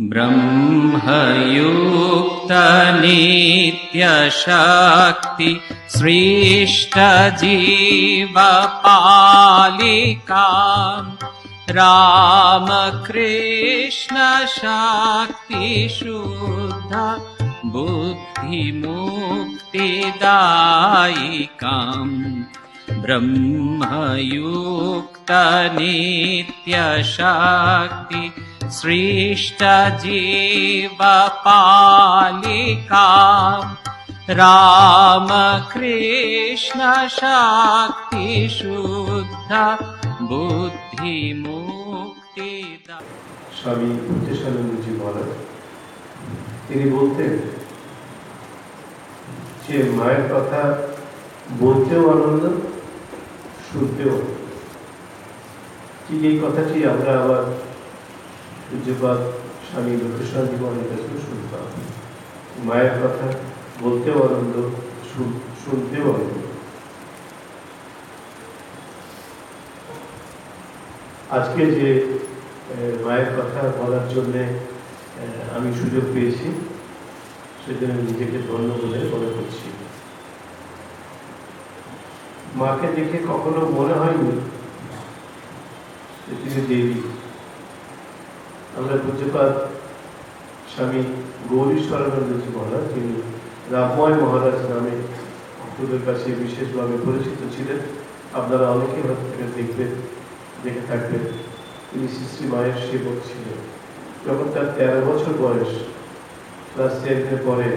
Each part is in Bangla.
ब्रह्मयुक्त नित्यशक्ति सृष्टजीवपालिका रामकृष्ण शक्ति शुद्ध बुद्धिमुक्तिदायिकाम् ब्रह्मयुक्त नित्यशक्ति सृष्टजीवपालिका रामकृष्ण शक्ति शुद्ध बुद्धिमुक्तिदा। স্বামী বুদ্ধিসানন্দজি মহারাজ তিনি বলতেন যে মায়ের কথা বলতেও আনন্দ, শুনতেও। ঠিক এই কথাটি আমরা আবার পূজ্যপাদ স্বামী বুদ্ধিসানন্দজি মহারাজের কাছে শুনতাম। মায়ের কথা বলতেও আনন্দ, শুনতেও আনন্দ। আজকে যে মায়ের কথা বলার জন্য আমি সুযোগ পেয়েছি সেজন্য নিজেকে ধন্য বলে মনে করছি। মাকে দেখে কখনো মনে হয়নি যে তিনি দেবী। আমরা পূজ্যপাদ স্বামী গৌরীশ্বরানন্দজি মহারাজ, যিনি রামময় মহারাজ নামে ভক্তদের কাছে বিশেষভাবে পরিচিত ছিলেন, আপনারা অনেকেই হয়তো দেখবেন, দেখে থাকবেন। তিনি শ্রী মায়ের সেবক ছিলেন। যখন তার 13 বছর বয়স, ক্লাস 10 পরে,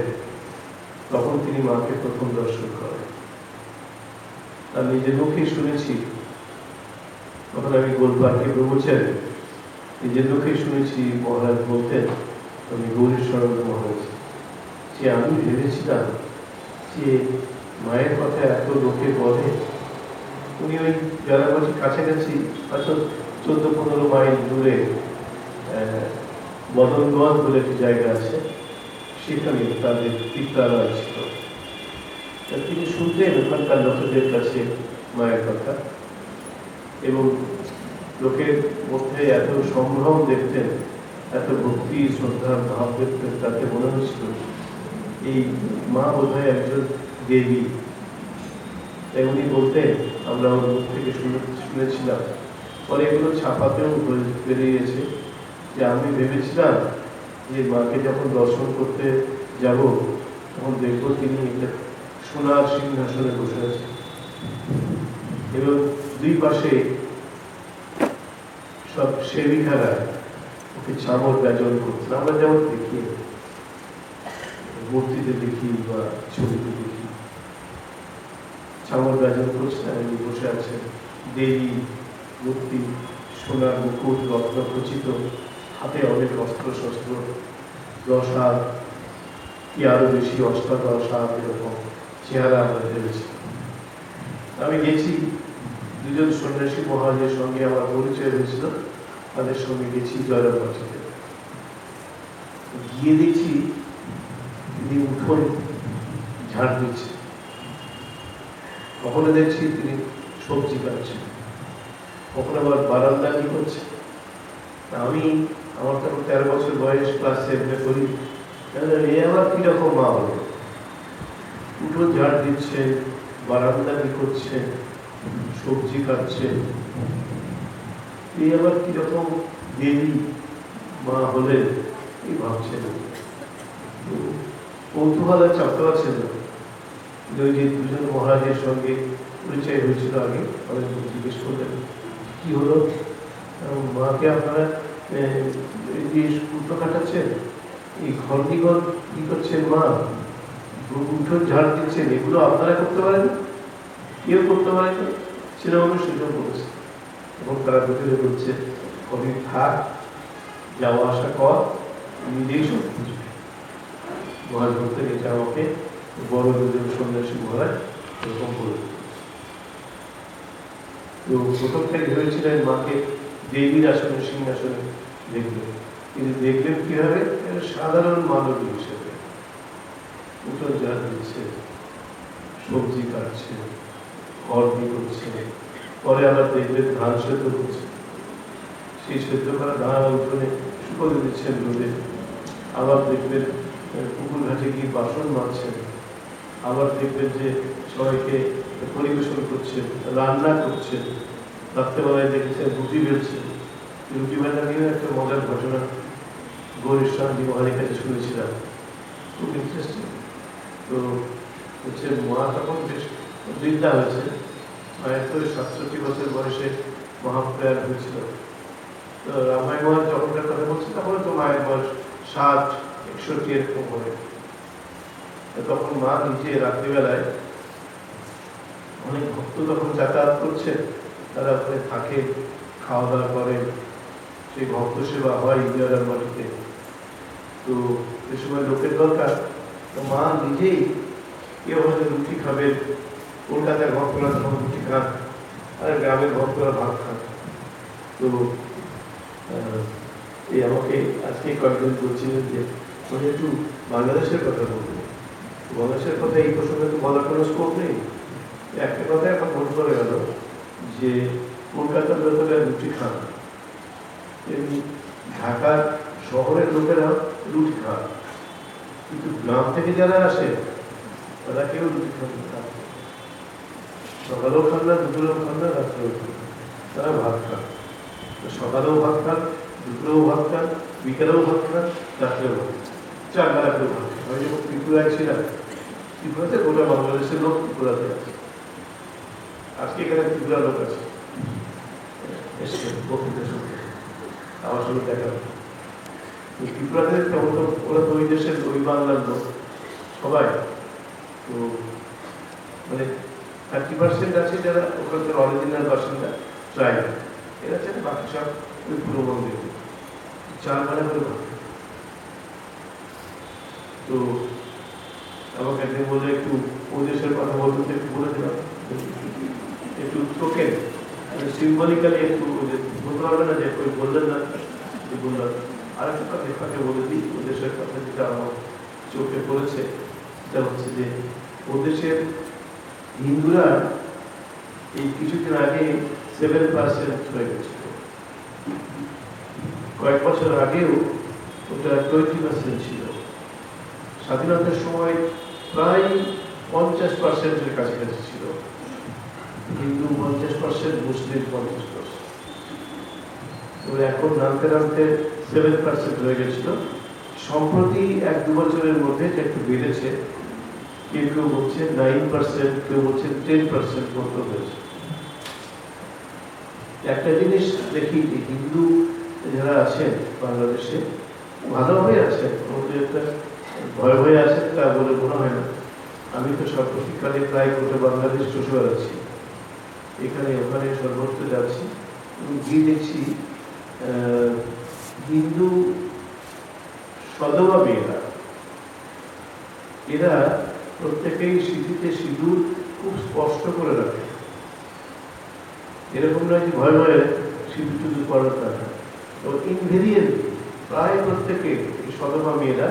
তখন তিনি মাকে প্রথম দর্শন করেন। তার নিজের মুখেই শুনেছি, তখন আমি গোলপার্কে প্রবচন, নিজের মুখেই শুনেছি মহারাজ বলতেন, আমি গৌরীশ্বরানন্দ মহারাজ, যে আমি ভেবেছিলাম যে মায়ের কথা এত লোকে বলে। উনি ওই যারা বলছি কাছাকাছি হয়তো 14-15 মাইল দূরে বদনগঞ্জ বলে একটি জায়গা আছে, সেখানে তাদের পিতালয় ছিল। তিনি শুনতেন ওখানকার লোকেদের কাছে মায়ের কথা, এবং লোকের মধ্যে এত সম্ভ্রম দেখতেন, এত ভক্তি শ্রদ্ধার ভাব দেখতেন, তাতে মনে হয়েছিল এই মা বোধহয় একজন দেবী। তাই উনি বলতেন, আমরা ওর মুখ থেকে শুনেছিলাম, পরে এগুলো ছাপাতেও বেরিয়েছে, যে আমি ভেবেছিলাম যে মাকে যখন দর্শন করতে যাব তখন দেখবো তিনি সোনার সিংহাসনে বসে আছে এবং দুই পাশে সব সেবিকারা ওকে চামর ব্যজন করছে। আমরা যেমন দেখি, মূর্তিতে দেখি বা ছবিতে দেখি, চামর ব্যজন করছে, উনি বসে আছেন। দেবী মূর্তি, সোনার মুকুট, রত্ন খচিত, হাতে অনেক অস্ত্র শস্ত্র, 10 হাত কি আরো বেশি, 8-10 হাত এরকম চেহারা আমরা ভেবেছি। আমি গেছি, দুজন সন্ন্যাসী মহারাজের সঙ্গে আমার পরিচয় হয়েছিল, তাদের সঙ্গে গেছি জয়রামবাটিতে। গিয়ে দেখছি তিনি উঠোন ঝাড় দিচ্ছে, কখনো দেখছি তিনি সবজি কাটছেন, কখনো আবার বারান্দা কি করছে। আমি, আমার তখন 13 বছর বয়স, ক্লাস 7 করি, এ আবার কিরকম মা হলো, উঠোন ঝাড় দিচ্ছে, বারান্দা কি করছে, সবজি কাটছে, এই আবার কিরকম দেবী মা হলেন এই ভাবছেন। কৌতূহলের চাপতে পারছেন না। ওই যে দুজন মহারাজের সঙ্গে পরিচয় হয়েছিল আগে, অনেক জিজ্ঞেস করলেন কি হলো, মাকে আপনারা উঠো কাটাচ্ছেন, এই ঘর কি করছেন, মা উঠোন ঝাড় দিচ্ছেন, এগুলো আপনারা করতে পারেন, কেউ করতে পারেন না, ছেলে মানুষ সেটাও বলেছে। এবং তারা ভিতরে বলছে, কদিন থাক, যাওয়া আসা কর, নিজেই সব বুঝবে। মহারাজ বলতে গেছে আমাকে, বড় দুজন সন্ন্যাসী মহারাজ এরকম করে। তো প্রথম থেকে ভেবেছিলেন মাকে দেবীর আসনে, সিংহাসনে দেখলেন, কিন্তু দেখলেন কিভাবে, সাধারণ মানব হিসেবে উঠোন ঝাড় দিচ্ছে, সবজি কাটছে, ঘর দিয়ে করছে, পরে আবার দেখবেন ধান সেদ্ধ করছে, সেই সেদ্ধ করা ধান উঠোনে শুকোতে দিচ্ছেন রোদে, আবার দেখবেন পুকুর ঘাটে গিয়ে বাসন মাজছেন, আবার দেখবেন যে সবাইকে পরিবেশন করছেন, রান্না করছেন, রাত্রেবেলায় দেখেছেন রুটি বেলছেন। রুটি বেলা নিয়ে একটা মজার ঘটনা গৌরীর স্বামী মহানের কাছে শুনেছিলাম, খুব ইন্টারেস্টিং। তো হচ্ছে মা তখন বেশ বৃদ্ধা হয়েছে, মায়ের তো 67 বছর বয়সে মহাপ্রয়াণ হয়েছিল। তো রামায়ণ যখনকার কথা বলছি তখন তো মায়ের বয়স 60-61 এরকম হবে। তখন মা নিজে রাত্রিবেলায় অনেক ভক্ত তখন যাতায়াত করছে, তারা ওখানে থাকে, খাওয়া দাওয়া করে, সেই ভক্ত সেবা হয় ইন্দিরার বাড়িতে। তো সে সময় লোকের দরকার, তো মা নিজেই কেউ হয়তো রুটি খাবে, কলকাতার ভক্তরা তখন রুটি খান, আর গ্রামের ভক্তরা ভাত খান। তো এই আমাকে আজকে কয়েকদিন বলছিলেন যে মানে একটু বাংলাদেশের কথা বলবো। বাংলাদেশের কথা এই প্রসঙ্গে তো বলার কোনো স্কোপ নেই। একটা কথা এখন মনে করে গেল যে কলকাতার লোকেরা রুটি খান, এমনি ঢাকার শহরের লোকেরা রুটি খান, কিন্তু গ্রাম থেকে যারা আসে তারা কেউ রুটি খান না, সকালেও খান না, দুপুরেও খান না, রাত্রেও খান না, তারা ভাত খান। সকালেও ভাত খান, দুপুরেও ভাত খান, বিকেলেও ভাত খান, রাত্রেও ভাত খান, 4 বেলা করে ভাত খান। আমি যখন ত্রিপুরায় ছিলাম, ত্রিপুরাতে গোটা বাংলাদেশের লোক ত্রিপুরাতে আছে, আজকে এখানে ত্রিপুরা লোক আছে, এসছে বক্তৃতা শুনতে, আমার সঙ্গে দেখা হবে। ত্রিপুরাতে তেমন তো ওরা তো ওই দেশের ওই বাংলার লোক সবাই, তো মানে 30% আছে যারা ওখানকার অরিজিনাল বাসিন্দা ট্রাইব, এরা আছে, বাকি সব ওই পূর্ববঙ্গে 4 বেলা করে ভাত। তো আমাকে একদিন বলে একটু ও দেশের কথা বলতে একটু বলে দিলাম, একটু টোকেন সিম্বলিক্যালি একটু বলতে পারবে না যে ওই বললেন না, বললাম আর একটু কথা বলে দিই। ও দেশের কথা যেটা আমার চোখে পড়েছে সেটা হচ্ছে যে ও দেশের হিন্দুরা এই কিছুদিন আগে 7% হয়ে গেছিল, কয়েক বছর আগেও ওটা 20% ছিল। স্বাধীনতার সময় প্রায় 50%-এর কাছাকাছি ছিল, হিন্দু 50%, মুসলিম 50%। তো এখন নামতে নামতে 7% হয়ে গেছিল। সম্প্রতি 1-2 বছরের মধ্যে এটা একটু বেড়েছে, কেউ কেউ বলছে 9%, কেউ বলছে 10% মতো হয়েছে। একটা জিনিস দেখি যে হিন্দু যারা আছেন বাংলাদেশে ভালোভাবে আছেন, একটা ভয় ভয়ে আছেন তা বলে মনে হয় না। আমি তো সাম্প্রতিককালে প্রায় গোটা বাংলাদেশ চষে বেড়াচ্ছি, এখানে ওখানে সর্বত্র যাচ্ছি, গিয়ে দেখছি হিন্দু সদবা মেয়েরা, এরা প্রত্যেকেই সিঁথিতে সিঁদুর খুব স্পষ্ট করে রাখে। এরকম নয় যে ভয় ভয়ে সিঁদুর টুদুর পড়ার কথা। তো ইনভেরিয়েন্ট প্রায় প্রত্যেকে এই সদবা মেয়েরা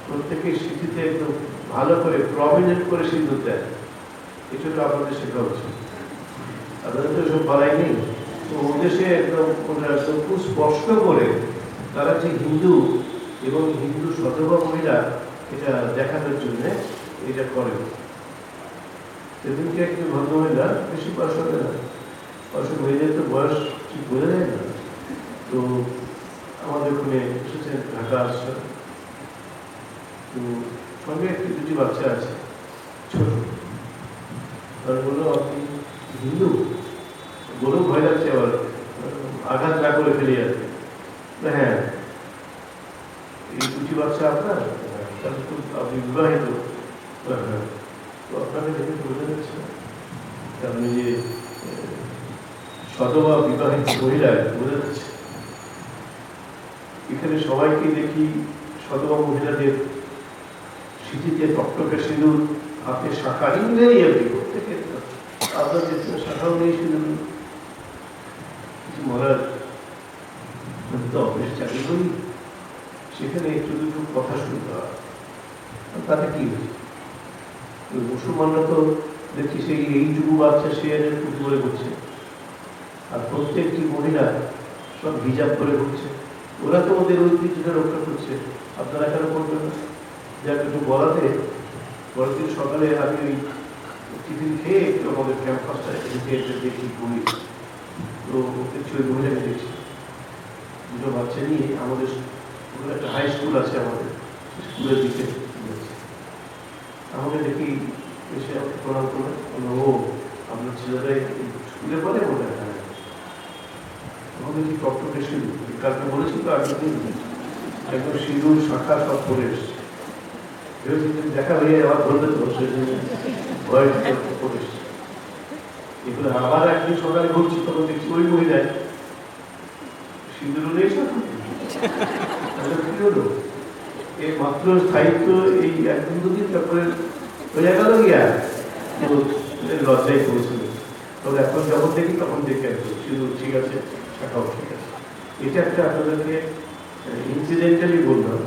প্রত্যেকেই সিঁথিতে একদম ভালো করে প্রমিনেন্ট করে সিঁদুর দেয়। এটা তো আপনাদের শেখা উচিত, আপনাদের তো এসব বলাই নেই। তো ওদেশে একদম খুব স্পষ্ট করে তারা যে হিন্দু এবং হিন্দু সদবা মহিলা এটা দেখানোর জন্য এটা করে। সেদিনকে একজন ভদ্রমহিলা, বেশি বয়স হবে না, বয়স মেয়েদের তো বয়স ঠিক বোঝা যায় না, তো আমাদের ওখানে এসেছেন, ঢাকা আসছেন। তো সঙ্গে একটি 2টি বাচ্চা আছে ছোট। তারা বললো আপনি হিন্দু? বলেও ভয় লাগছে, আবার আঘাত না করে ফেলে যাবে। হ্যাঁ, এই 2টি বাচ্চা আপনার? তাহলে তো আপনি বিবাহিত? হ্যাঁ। তো আপনাকে দেখে বোঝা যাচ্ছে আপনি যে সদবা বিবাহিত মহিলা, বোঝা যাচ্ছে। এখানে সবাইকে দেখি সদবা মহিলাদের সিঁথিতে টকটকে সিঁদুর, হাতে শাখা, ইংরেজি প্রত্যেকে আপনার যে শাখাও নেই, সিঁদুর কিছু মরার তো অফিস চাকরি করি, সেখানে একটু দুটো কথা শুনতে হয়, তাতে কি মুসলমানরা তো দেখছি সেই এই যুব বাচ্চা সে টুপি করে ঘুরছে, আর প্রত্যেকটি মহিলা সব হিজাব করে ঘুরছে, ওরা তো ওদের ঐতিহ্যটা রক্ষা করছে, আপনারা কেন করবেন না? যাক, একটু বলাতে পরের দিন সকালে আমি ওই টিফিন খেয়ে একটু আমাদের ক্যাম্পাসটা এদিকে এসে দেখি ঘুরি, তো ওকে ছেলে মহিলাকে দেখছি দুটো বাচ্চা নিয়ে আমাদের ওখানে একটা হাই স্কুল আছে আমাদের স্কুলের দিকে যাচ্ছে। আমাকে দেখি এসে আমাকে প্রণাম করলেন, বললো, ও আপনার ছেলেরা স্কুলে পড়ে? বলে হ্যাঁ। আমাদের কি টকটকে সিঁদুর, কালকে বলেছি তো আগের দিন একদম সিঁদুর শাখা সব পরে এসছে, দেখা হয়ে আবার বলবে তো সেই জন্য ভয় পরে এসছে। এগুলো আবার একদিন সকালে ঘুরছি, তখন দেখছি ওই মহিলায় সিঁদুর নেই, কি হলো? এই মাত্র স্থায়িত্ব এই একদিন দুদিন, তারপরে হয়ে গেল গিয়া লজ্জায় পড়েছিল। তবে এখন যখন দেখি তখন দেখে আসবো সিঁদুর ঠিক আছে, শাখাও ঠিক আছে। এটা একটা আপনাদেরকে ইনসিডেন্টালি বললাম,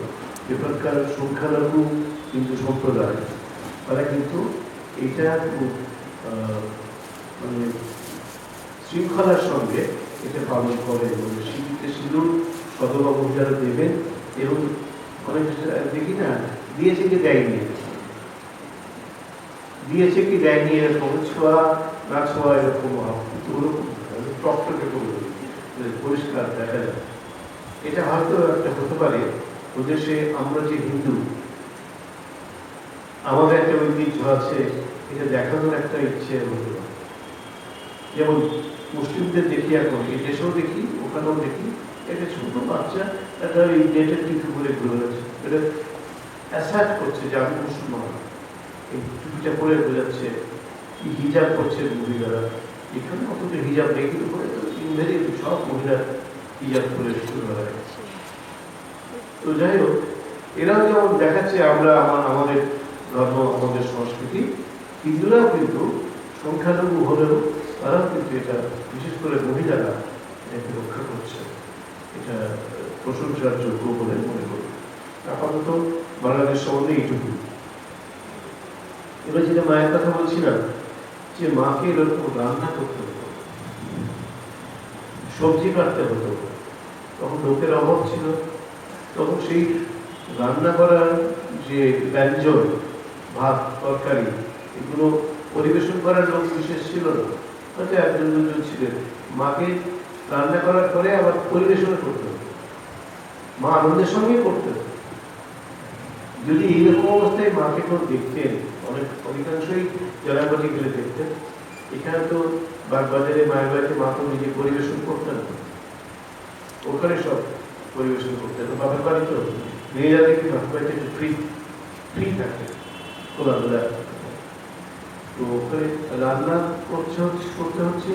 এখানকার সংখ্যালঘু হিন্দু সম্প্রদায় তারা কিন্তু এটা খুব মানে শৃঙ্খলার সঙ্গে এটা পালন করে। সিঁড়িতে সিঁদুর সদবা মহিলারা দেবেন, এবং অনেক দেখি না দিয়েছে কি দেয়নি, দিয়েছে কি দেয়নি এরকম ছোঁয়া না ছোঁয়া এরকম টকটকে করবে, পরিষ্কার দেখা যায়। এটা হয়তো একটা হতে পারে ওদের সে আমরা যে হিন্দু, আমাদের একটা ঐতিহ্য আছে, এটা দেখানোর একটা ইচ্ছে হতে পারে। যেমন মুসলিমদের দেখি, এখন এই দেশেও দেখি, ওখানেও দেখি, একটা ছোট বাচ্চা একটা এই নেটের টিপি করে ঘুরে যাচ্ছে, এটা অ্যাসার্ট করছে যে আমি মুসলমান, এই টুপিটা পরে বোঝাচ্ছে। কি হিজাব করছে মহিলারা, এখানে অথচ হিজাব নেই, কিন্তু সব মহিলা হিজাব করে শুরু করা গেছে। তো যাই হোক, এরাও যেমন দেখাচ্ছে আমরা আমাদের ধর্ম, আমাদের সংস্কৃতি, হিন্দুরাও কিন্তু সংখ্যালঘু হলেও তারাও কিন্তু এটা বিশেষ করে মহিলারা এটাকে রক্ষা করছে। এটা প্রশংসার যোগ্য বলে মনে করি। আপাতত বাংলাদেশ সম্বন্ধে এইটুকু। এবার যেটা মায়ের কথা বলছিলাম, যে মাকে এরকম রান্না করতে হতো, সবজি কাটতে হতো, তখন লোকের অভাব ছিল, তখন সেই রান্না করার যে ব্যঞ্জন, ভাত তরকারি, এগুলো পরিবেশন করার লোক বিশেষ ছিল না, হয়তো একজন দুজন ছিলেন। মাকে রান্না করার পরে আবার পরিবেশন করতে হতো, মা আনন্দের সঙ্গে করতেন। যদি এইরকম অবস্থায় মাকে কেউ দেখতেন, অধিকাংশই জলাবাটি গেলে দেখতেন। এখানে তো বাগবাজারে মায়ের বাড়িতে মা তো নিজে পরিবেশন করতেন, ওখানে সব পরিবেশন করতেন। বাবার বাড়ি তো মেয়েরা দেখি বাবার বাড়িতে একটু ফ্রি থাকে, খোলাধুলা। তো ওখানে রান্না করতে হচ্ছে,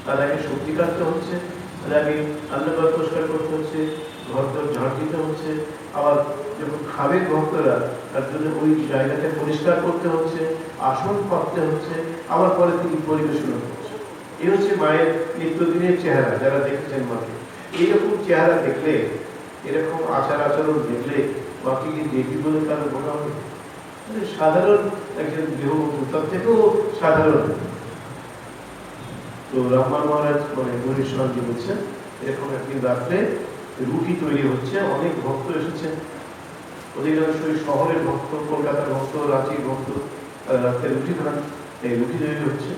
তার আগে সবজি কাটতে হচ্ছে, তার আগে রান্নাঘর পরিষ্কার করতে হচ্ছে, ঘর ঝাড় দিতে হচ্ছে, আবার যখন খাবে ভক্তরা তার জন্য ওই জায়গাটা পরিষ্কার করতে হচ্ছে, আসন পাততে হচ্ছে, আবার পরে তিনি পরিবেশন করছে। এই হচ্ছে মায়ের নিত্যদিনের চেহারা। যারা দেখেছেন মাকে, এইরকম চেহারা দেখলে, এরকম আচার আচরণ দেখলে মাকে কি দেবী বলে কারো মনে হবে? সাধারণ একজন গৃহবধূ, তার থেকেও সাধারণ। তো রামমান মহারাজ মানে গরিষ্ণজি বলছেন, এরকম একদিন রাত্রে রুটি তৈরি হচ্ছে, অনেক ভক্ত এসেছেন, অধিকাংশই শহরের ভক্ত, কলকাতার ভক্ত, রাঁচির ভক্ত, রাত্রে রুটি খান, এই রুটি তৈরি হচ্ছে।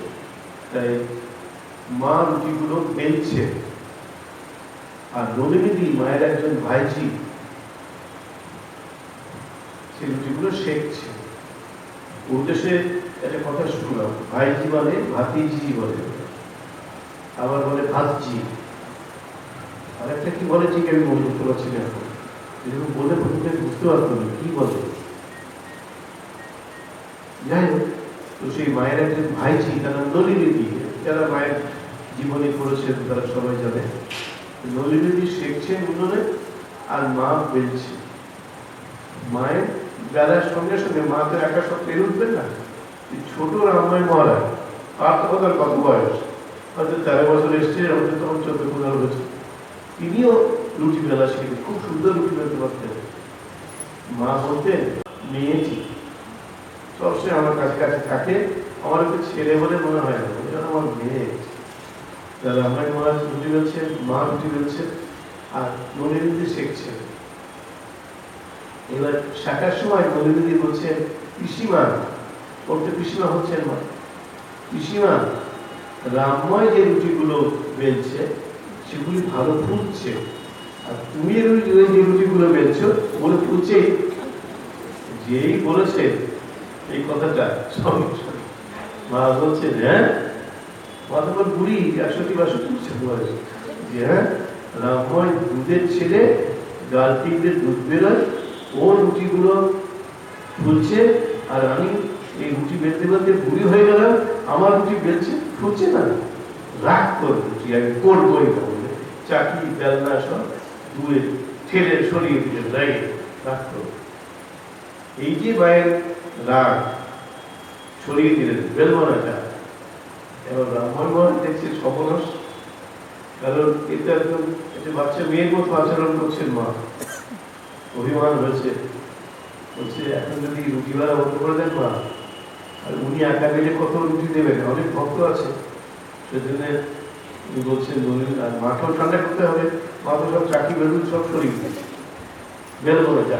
তাই মা রুটিগুলো বেলছে, আর নলিনীদি মায়ের একজন ভাইজি সেই রুটিগুলো শেখছে। উদ্দেশ্যে একটা কথা শুনলাম, ভাইজি মানে ভাতিজি বলে, আবার বলে ভাতজি, আর একটা কি বলে ঠিক আমি মনে করতে পারছি না এখন, এরকম বলে বুঝতে পারতো না কি বলে। যাই হোক, তো সেই মায়ের একজন ভাইজি, তার নাম নলিনীদি। যারা মায়ের জীবনে পড়েছেন তারা সবাই জানে। নলিনীদি শেখছেন উনুনে, আর মা বেলছে। মায়ের বেলার সঙ্গে সঙ্গে মা তো একা সব পেরে উঠবেন না। ছোট রামময় মহারাজ, আর তখন তার কত বয়স, হয়তো 13 বছর এসছে, আমাদের তখন 14-15 বছর, তিনিও রুটি বেলা শিখে খুব সুন্দর রুটি বেলতে পারতেন। মা বলতেন, মেয়েছি সবসময় আমার কাছে কাছে থাকে, আমার একটু ছেলে বলে মনে হয় না, আমার মেয়ে। রামময় মহারাজ রুটি বেলছেন, মা রুটি বেলছেন, আর নলিনীদি শেখছেন। এবার শেখার সময় নলিনীদি বলছেন, পিসিমা, ওর তো পিসিমা হচ্ছেন মা, পিসিমা রামময় যে রুটিগুলো বেলছে সেগুলি ভালো ফুলছে, আর তুমি যে রুটিগুলো বেলছো ওগুলো ফুলছে। যেই বলেছে এই কথাটা সঙ্গে সঙ্গে মা বলছে, হ্যাঁ, মা তোমার বুড়ি 61-62 বছর বয়স, যে হ্যাঁ, রামময় দুধের ছেলে, গাল টিপে দুধ বেরোয়, ও রুটিগুলো ফুলছে, আর আমি এই রুটি বেলতে বেলতে বুড়ি হয়ে গেলাম, আমার রুটি বেলছে ফুলছে না, রাগ করে রুটি আমি করবোই না বলে চাকরি বেলনা সব ধুয়ে ঠেলে সরিয়ে দিলে রাগে রাগ করে। এই যে মায়ের রাগ সরিয়ে দিলেন বেলবনাটা, এবার ব্রাহ্মণ মহারাজ দেখছে সপনস, কারণ এটা একদম একটা বাচ্চা মেয়ের মতো আচরণ করছেন মা, অভিমান হয়েছে, বলছে এখন যদি রুটিওয়ালা বন্ধ করে দেন মা, আর উনি একা গেলে কত রুটি দেবেন, অনেক ভক্ত আছে, সেজন্য উনি বলছেন আর মাকেও ঠান্ডা করতে হবে, মা তো সব চাকরি বেলুন সব সরিয়ে বেলবো না যা,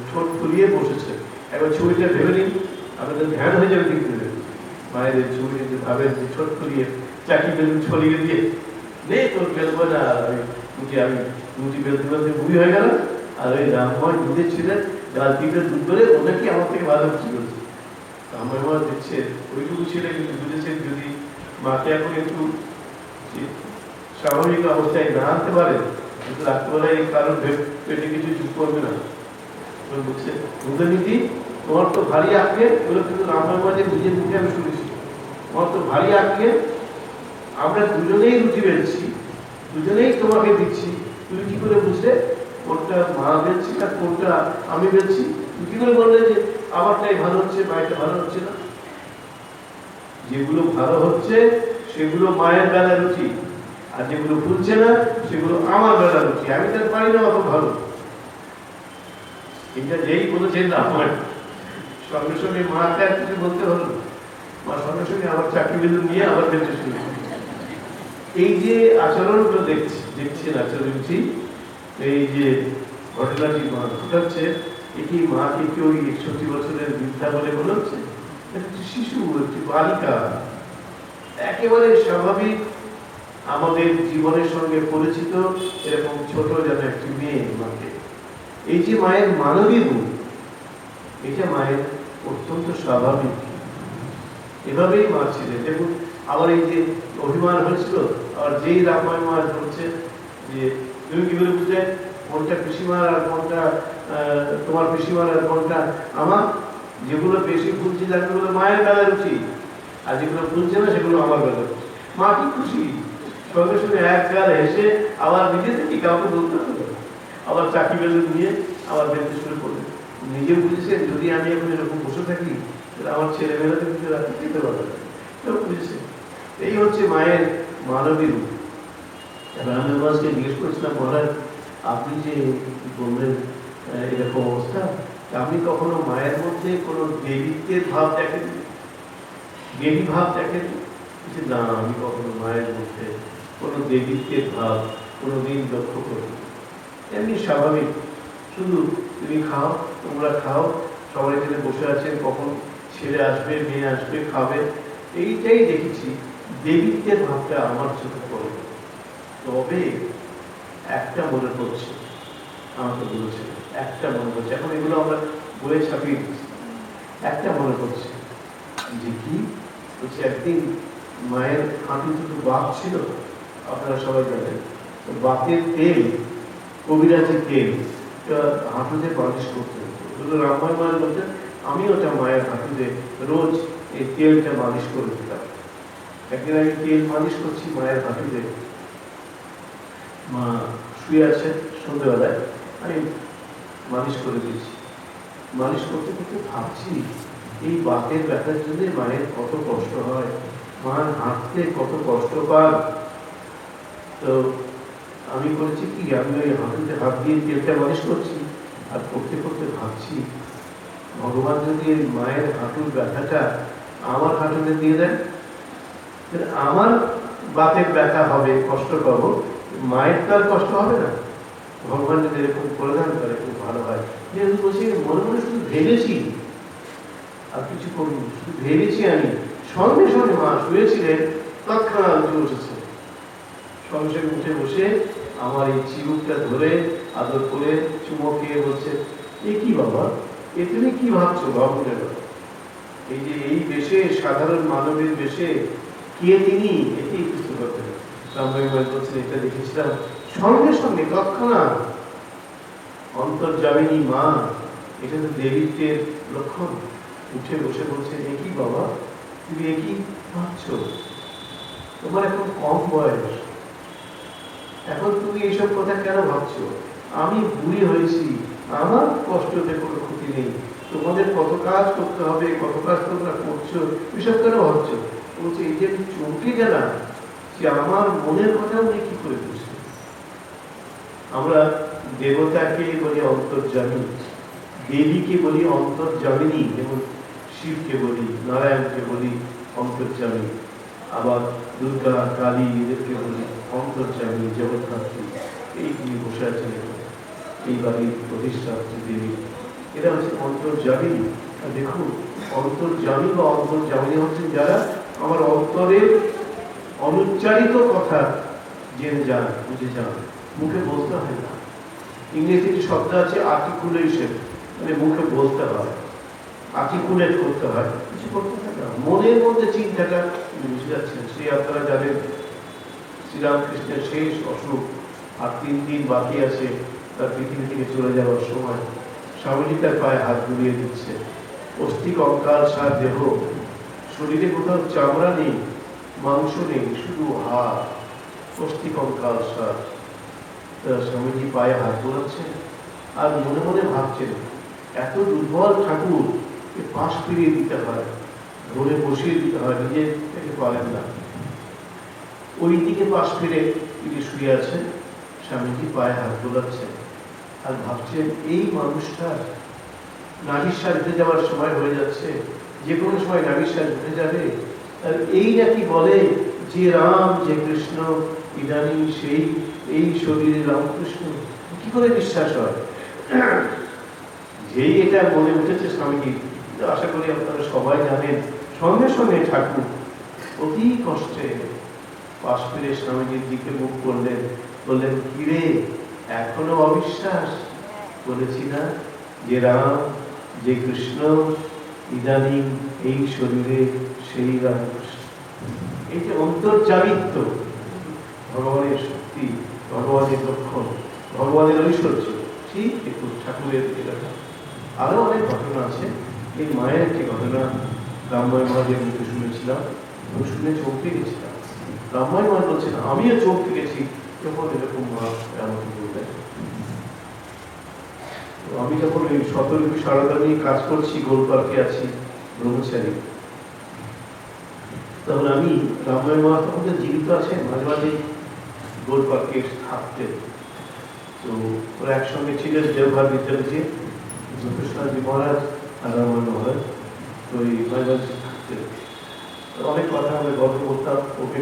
ঠোঁট ফুলিয়ে বসেছে। একবার ছবিটা ভেবে নিন, আপনাদের ধ্যান হয়ে যাবে কিন্তু মায়ের ছবি যদি ভাবেন যে ঠোঁট ফুলিয়ে চাকরি বেলুন ছড়িয়ে দিয়ে নেই তোর বেলবো না, আমি রুটি বেলতে বেলতে বুড়ি হয়ে গেল, আর ওই রামময় দুধের ছিলেন গাল টিপে দুধ বেলে ওনাকে আমার থেকে ভালো কিছু করছে। আমার মা দেখছে ওইটুকু ছেলে কিন্তু বুঝেছেন যদি মাকে এখন একটু স্বাভাবিক অবস্থায় না আনতে পারে, কিন্তু রাত্রবেলায় এই কারণ পেটে কিছু চুপ করবে না। বলছে রুদ্রনীতি তোমার তো ভারী আঁকলে, বলে কিন্তু রামায়ণ মাঝে নিজের মুখে আমি শুনেছি, তোমার তো ভারী আঁকলে, আমরা দুজনেই রুটি বেলছি, দুজনেই তোমাকে দিচ্ছি, তুমি কি করে বুঝলে কোনটা মা বেলছি আর কোনটা আমি বেলছি? তুমি কি করে বললে যে আমারটাই ভালো হচ্ছে, মায়েরটা ভালো হচ্ছে না? যেগুলো ভালো হচ্ছে সেগুলো মায়ের বেলা রুচি, আর যেগুলো ফুলছে না সেগুলো আমার বেলা রুচি, আমি তার পারি না অত ভালো। এটা যেই বলেছেন না আমার সঙ্গে সঙ্গে মাকে আর কিছু বলতে হলো, মা সঙ্গে সঙ্গে আমার চাকরি বিন্দু নিয়ে আবার বেঁচে শুরু। এই যে আচরণগুলো দেখছেন আচরণটি, এই যে ঘটনাটি মা ঘটাচ্ছে, এটি মাকে কেউ 61 বছরের বৃদ্ধা বলে মনে হচ্ছে? একটি শিশু, একটি বালিকা, একেবারে স্বাভাবিক আমাদের জীবনের সঙ্গে পরিচিত এরকম ছোট যেন একটি মেয়ে মাকে। এই যে মায়ের মানবীয় রূপ, এটা মায়ের অত্যন্ত স্বাভাবিক, এভাবেই মা ছিলেন। দেখুন আবার এই যে অভিমান হয়েছিল, আর যেই রামায়ণ মা বলছে যে তুমি কি করে বুঝলে কোনটা পিসিমার আর কোনটা তোমার পিসিমার আর কোনটা আমার? যেগুলো বেশি ফুলছে সেগুলো মায়ের বেলা রুচি, আর যেগুলো ফুলছে না সেগুলো আমার বেলা রুচি। মা কি খুশি, সঙ্গে সঙ্গে এক গাল হেসে আবার নিজে থেকে কাউকে বলতে হবে, আবার চাকরি বেলুন নিয়ে আবার বেলতে শুরু করবে। নিজে বুঝেছেন যদি আমি এখন এরকম বসে থাকি আমার ছেলে মেয়েরা কিছু রাখতে খেতে পারবে না, বুঝেছেন? এই হচ্ছে মায়ের মানবী রূপ। এবার আমি আমাকে জিজ্ঞেস করেছিলাম, মহারাজ আপনি যে বললেন এরকম অবস্থা, আপনি কখনো মায়ের মধ্যে কোনো দেবীত্বের ভাব দেখেন, দেবী ভাব দেখেন? না, আমি কখনো মায়ের মধ্যে কোনো দেবীত্বের ভাব কোনোদিন লক্ষ্য করি, এমনি স্বাভাবিক, শুধু তুমি খাও, তোমরা খাও, সবাই এখানে বসে আছেন, কখন ছেলে আসবে মেয়ে আসবে খাবে, এইটাই দেখেছি। দেবীত্বের ভাবটা আমার চোখে পড়ে। তবে একটা মনে পড়ছে, আমাকে বলেছে একটা মনে পড়ছে, এখন এগুলো আমরা বইয়ে ছাপিয়ে দিচ্ছি, একটা মনে পড়ছে যে কি বলছে, একদিন মায়ের হাঁটু দুটো বাঘ ছিল, আপনারা সবাই জানেন, বাঘের তেল, কবিরাজের তেল হাঁটুতে মালিশ করতেন। রামায়ণ মা বলতেন আমি ওটা মায়ের হাঁটুতে রোজ এই তেলটা মালিশ করে দিতাম। একদিন আমি তেল মালিশ করছি মায়ের হাঁটুতে, মা শুয়ে আছে, সন্ধ্যেবেলায় আমি মালিশ করে দিয়েছি। মালিশ করতে করতে ভাবছি এই বাতের ব্যথার জন্য মায়ের কত কষ্ট হয়, মার হাঁটতে কত কষ্ট পান। তো আমি করেছি কি, আমি ওই হাঁটুতে হাত দিয়ে তেলটা মালিশ করছি, আর করতে করতে ভাবছি ভগবান যদি মায়ের হাঁটুর ব্যথাটা আমার হাঁটুতে দিয়ে দেন, আমার বাতের ব্যথা হবে, কষ্ট পাবো, মায়ের তো আর কষ্ট হবে না। ভগবান যদি এরকম প্রদান করে খুব ভালো হয়। যেহেতু বলছি মনে মনে শুধু ভেবেছি, আর কিছু করিনি, শুধু ভেবেছি আমি। সঙ্গে সঙ্গে মা শুয়েছিলেন, তৎক্ষণাৎ উঠে বসেছে। সঙ্গে সঙ্গে উঠে বসে আমার এই চিবুকটা ধরে আদর করে চুমো খেয়ে বলছে, এ কি বাবা, এ তুমি কি ভাবছো বাবুদের? এই যে এই বেশে, সাধারণ মানবের বেশে কে তিনি, এটি বুঝতে পারতেন। রামভাই বলছেন, এটা দেখেছিলাম সঙ্গে সঙ্গে তৎক্ষণাৎ অন্তর্যামিনী মা, এটা তো দেবীত্বের লক্ষণ। উঠে বসে বলছে, এ কি বাবা, তুমি এ কি ভাবছো? তোমার এখন কম বয়স, এখন তুমি এইসব কথা কেন ভাবছো? আমি বুড়ি হয়েছি, আমার কষ্টতে কোনো ক্ষতি নেই। তোমাদের কত কাজ করতে হবে, কত কাজ তোমরা করছো, এসব কেন ভাবছো? বলছে, এই যে চমকে গেলাম যে আমার মনের কথা উনি কি করে বুঝছেন। আমরা দেবতাকে বলি অন্তর্যামী, দেবীকে বলি অন্তর্যামিনী, যেমন শিবকে বলি, নারায়ণকে বলি অন্তর্যামী, আবার দুর্গা, কালী, এদেরকে বলি অন্তর্যামী, জগদ্ধাত্রী। এই তিনি বসে আছেন এই বাড়ির প্রতিষ্ঠাত্রী দেবী, এরা হচ্ছে অন্তর্যামী। দেখুন, অন্তর্যামী বা অন্তর্যামিনী হচ্ছেন যারা আমার অন্তরের অনুচ্চারিত কথা জেনে যান, বুঝে যান, মুখে বলতে হয় না। ইংরেজিতে শব্দ আছে আর্টিকুলেশন, মানে মুখে বলতে হয়, আর্টিকুলেট করতে হয়, কিছু করতে হয় না। মনের মধ্যে চিন্তাটা বুঝে যাচ্ছেন। সেই আপনারা জানেন শ্রীরামকৃষ্ণের শেষ অসুখ, আর 3 দিন বাকি আছে তার পৃথিবী থেকে চলে যাওয়ার সময়। স্বামীজি তার পায়ে হাত বুলিয়ে দিচ্ছে। অস্থি কঙ্কাল সার দেহ, শরীরে কোথাও চামড়া নেই, মাংস নেই, শুধু হাড়, অস্থি কঙ্কাল সার। স্বামীজি পায়ে হাত বোলাচ্ছেন আর মনে মনে ভাবছেন, এত দুর্বল ঠাকুর, পাশ ফিরিয়ে দিতে হয়, ধরে বসিয়ে দিতে হয়, নিজে থেকে পারেন না। ওই দিকে পাশ ফিরে তিনি শুয়ে আছেন, স্বামীজি পায়ে হাত বোলাচ্ছেন আর ভাবছেন, এই মানুষটা নাভিশ্বাস উঠে যাওয়ার সময় হয়ে যাচ্ছে, যে কোনো সময় নাভিশ্বাস উঠে যাবে। আর এই নাকি বলে যে রাম, যে কৃষ্ণ, ইদানিং সেই, এই শরীরে রামকৃষ্ণ, কি করে বিশ্বাস হয়? যেই এটা মনে উঠেছে স্বামীজি, আশা করি আপনারা সবাই জানেন, সঙ্গে সঙ্গে ঠাকুর অতি কষ্টে পাশ ফিরে স্বামীজির দিকে মুখ করলেন, বললেন, কিরে এখনো অবিশ্বাস? বলেছি না যে রাম, যে কৃষ্ণ, ইদানিং এই শরীরে সেই রামকৃষ্ণ। এই যে অন্তর্যামিত্ব, ভগবানের শক্তি, ভগবানের লক্ষণ, ভগবানের ঐশ্বর্য, ঠিক একটু ঠাকুরের এটা। আরো অনেক ঘটনা আছে। এই মায়ের একটি ঘটনা রামময় মহারাজের মুখে শুনেছিলাম, আমি শুনে চমকে গেছিলাম। রামময় মহারাজ বলছেন, আমিও চমকে গেছি যখন এরকম মা আমাকে বললেন। আমি যখন এই শতরূপী সারদা নিয়ে কাজ করছি, গোলপার্কে আছি ব্রহ্মচারী, তখন আমি রামময় মহারাজ তখন জীবিত আছেন, মাঝে মাঝে গোলপার্কে থাকতেন। তো ওরা একসঙ্গে ছিলেন দেওঘর বিদ্যালয়ে, কৃষ্ণজি মহারাজ আর রামময় মহারাজ। তো এই মাঝে মাঝে থাকতেন, অনেক কথা আমরা গল্প করতাম, ওকে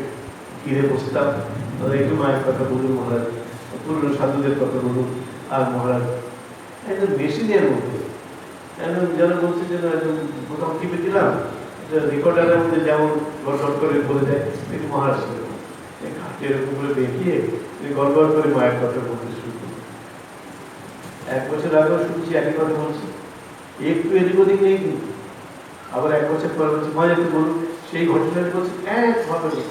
ঘিরে বসতাম, একটু মায়ের কথা বলুন মহারাজ, পুরনো সাধুদের কথা বলুন। আর মহারাজ একদম মেশিনের মধ্যে, একদম যেন বলছে যেন একদম কোথাও টিপে দিলাম, রেকর্ডারের মধ্যে যেমন গড়গড় করে বলে দেয়, একটু মহারাজ ঘাটে এরকম করে দেখিয়ে গড়গড় করে মায়ের কথা বলতে শুরু করি। 1 বছর আগেও শুনছি একই কথা বলছি, একটু এদিক ওদিক নেই কিন্তু। আবার 1 বছর পরে বলছি, মা একটু বলুন, সেই ঘটনাটি বলছে একভাবে বলছে,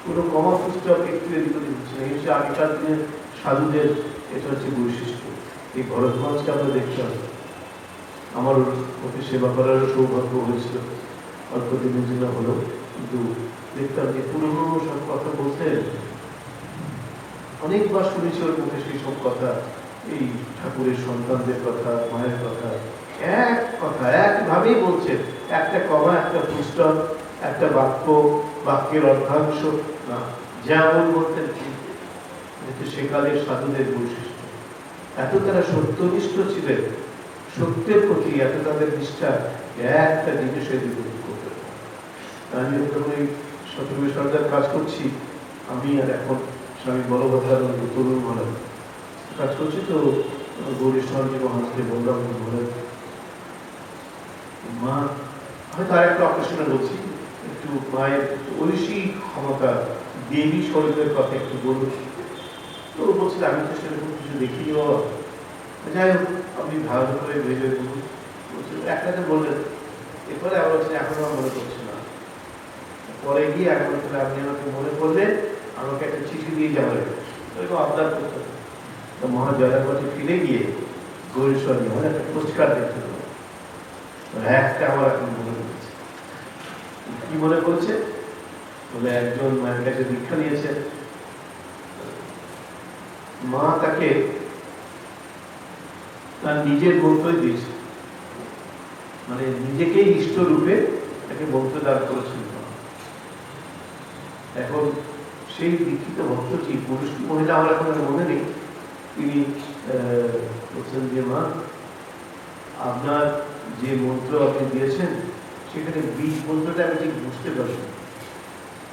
কোনো কমা পুস্তক একটু এদিক ওদিক হচ্ছে না। এই হচ্ছে আগেকার দিনের সাধুদের, এটা হচ্ছে বৈশিষ্ট্য। এই ভরতগঞ্জকে আমরা দেখতে হবে। আমার ওকে সেবা করারও সৌভাগ্য হয়েছিল, অল্প দিনের জন্য হলো, কিন্তু দেখতাম যে পুরনো সব কথা বলতেন। অনেকবার শুনেছি ওর মুখে সেই সব কথা, এই ঠাকুরের সন্তানদের কথা, মায়ের কথা, এক কথা একভাবেই বলছেন। একটা কমা, একটা পুস্তক, একটা বাক্য, বাক্যের অর্ধাংশ না, যেমন বলতেন কিন্তু সেকালের সাধুদের বৈশিষ্ট্য। এত তারা সত্যনিষ্ঠ ছিলেন, সত্যের প্রতি এত তাদের নিষ্ঠা, একটা জিনিসের বিপরীত করতে পারে। আমি যখন এই শতরূপী সরদার কাজ করছি, আমি আর এখন স্বামী বলভদ্রানন্দ তরুণ মহারাজ কাজ করছে, তো গৌরীশ মহারাজকে বললাম বলে মা হয়তো আর একটা অকেশনে বলছি, একটু মায়ের ঐশী ক্ষমতা দেবী স্বরূপের কথা একটু বলুন। তো বলছি আমি তো সেরকম কিছু দেখিনি বাবা। যাই হোক আপনি ভালো করে ভেবে বলুন। বলছি একটাতে বললেন, এরপরে আবার বলছেন এখন আমার মনে করছে না। পরে গিয়ে এখন আপনি আমাকে মনে করলে আমাকে একটা চিঠি দিয়ে যাবেন, এরকম আবদার করতে হবে। তো মহাজয়ার কাছে ফিরে গিয়ে গৌরীশ্বর মানে একটা পুরস্কার দেখতে হবে। একটা আমার এখন মনে করেছে, কি মনে করেছে বলে একজন মায়ের কাছে দীক্ষা নিয়েছেন, মা তাকে তার নিজের মন্ত্রই দিয়েছে, মানে নিজেকে ইষ্ট রূপে তাকে মন্ত্র দান করেছিল। এখন সেই দীক্ষিত ভক্তটি পুরুষ মহিলা আমার এখন মনে নেই, তিনি বলছেন যে মা আপনার যে মন্ত্র আপনি দিয়েছেন সেখানে বীজ মন্ত্রটা আমি ঠিক বুঝতে পারছি।